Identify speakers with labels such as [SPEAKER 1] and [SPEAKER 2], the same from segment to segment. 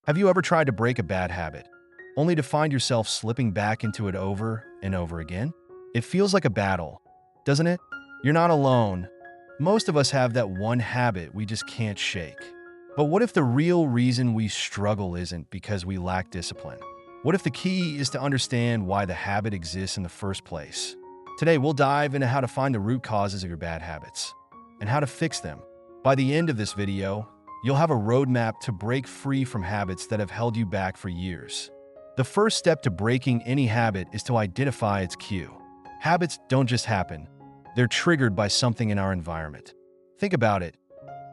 [SPEAKER 1] Have you ever tried to break a bad habit, only to find yourself slipping back into it over and over again? It feels like a battle, doesn't it? You're not alone. Most of us have that one habit we just can't shake. But what if the real reason we struggle isn't because we lack discipline? What if the key is to understand why the habit exists in the first place? Today, we'll dive into how to find the root causes of your bad habits and how to fix them. By the end of this video, you'll have a roadmap to break free from habits that have held you back for years. The first step to breaking any habit is to identify its cue. Habits don't just happen. They're triggered by something in our environment. Think about it.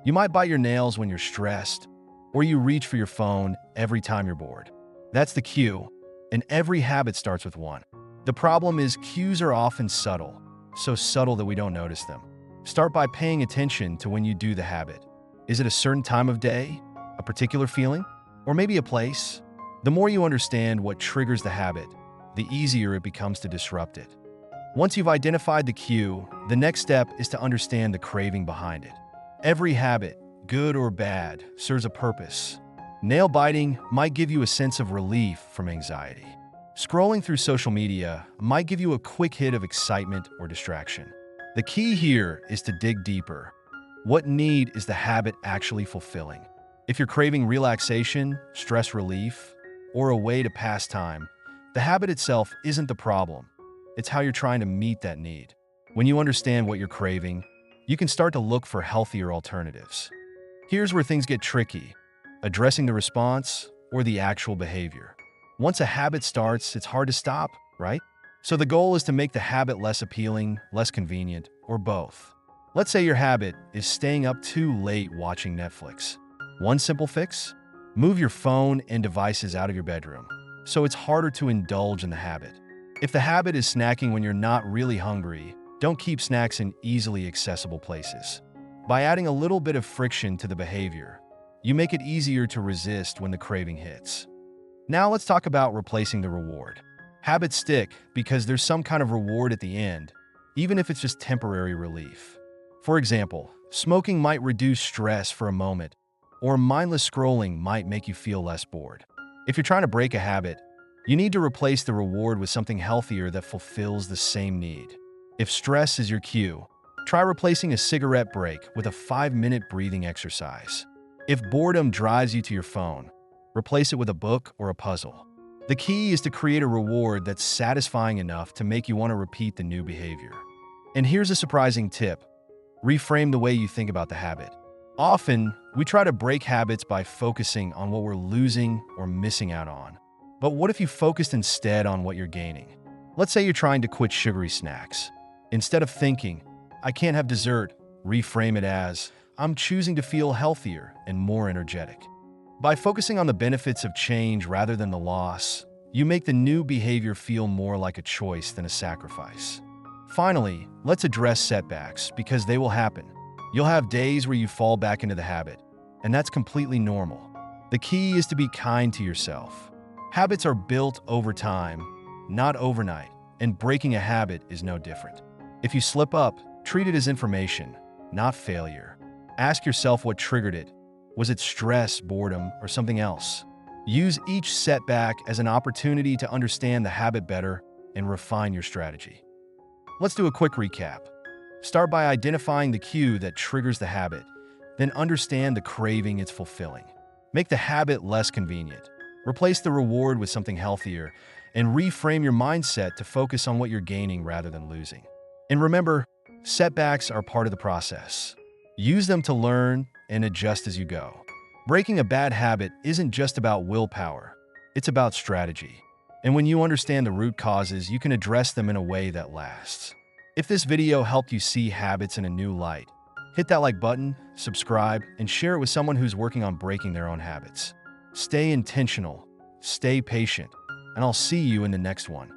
[SPEAKER 1] You might bite your nails when you're stressed, or you reach for your phone every time you're bored. That's the cue, and every habit starts with one. The problem is cues are often subtle, so subtle that we don't notice them. Start by paying attention to when you do the habit. Is it a certain time of day, a particular feeling, or maybe a place? The more you understand what triggers the habit, the easier it becomes to disrupt it. Once you've identified the cue, the next step is to understand the craving behind it. Every habit, good or bad, serves a purpose. Nail biting might give you a sense of relief from anxiety. Scrolling through social media might give you a quick hit of excitement or distraction. The key here is to dig deeper. What need is the habit actually fulfilling? If you're craving relaxation, stress relief, or a way to pass time, the habit itself isn't the problem. It's how you're trying to meet that need. When you understand what you're craving, you can start to look for healthier alternatives. Here's where things get tricky: addressing the response or the actual behavior. Once a habit starts, it's hard to stop, right? So the goal is to make the habit less appealing, less convenient, or both. Let's say your habit is staying up too late watching Netflix. One simple fix? Move your phone and devices out of your bedroom, so it's harder to indulge in the habit. If the habit is snacking when you're not really hungry, don't keep snacks in easily accessible places. By adding a little bit of friction to the behavior, you make it easier to resist when the craving hits. Now let's talk about replacing the reward. Habits stick because there's some kind of reward at the end, even if it's just temporary relief. For example, smoking might reduce stress for a moment, or mindless scrolling might make you feel less bored. If you're trying to break a habit, you need to replace the reward with something healthier that fulfills the same need. If stress is your cue, try replacing a cigarette break with a 5-minute breathing exercise. If boredom drives you to your phone, replace it with a book or a puzzle. The key is to create a reward that's satisfying enough to make you want to repeat the new behavior. And here's a surprising tip: reframe the way you think about the habit. Often, we try to break habits by focusing on what we're losing or missing out on. But what if you focused instead on what you're gaining? Let's say you're trying to quit sugary snacks. Instead of thinking, "I can't have dessert," reframe it as, "I'm choosing to feel healthier and more energetic." By focusing on the benefits of change rather than the loss, you make the new behavior feel more like a choice than a sacrifice. Finally, let's address setbacks, because they will happen. You'll have days where you fall back into the habit, and that's completely normal. The key is to be kind to yourself. Habits are built over time, not overnight, and breaking a habit is no different. If you slip up, treat it as information, not failure. Ask yourself what triggered it. Was it stress, boredom, or something else? Use each setback as an opportunity to understand the habit better and refine your strategy. Let's do a quick recap. Start by identifying the cue that triggers the habit, then understand the craving it's fulfilling. Make the habit less convenient. Replace the reward with something healthier, and reframe your mindset to focus on what you're gaining rather than losing. And remember, setbacks are part of the process. Use them to learn and adjust as you go. Breaking a bad habit isn't just about willpower, it's about strategy. And when you understand the root causes, you can address them in a way that lasts. If this video helped you see habits in a new light, hit that like button, subscribe, and share it with someone who's working on breaking their own habits. Stay intentional, stay patient, and I'll see you in the next one.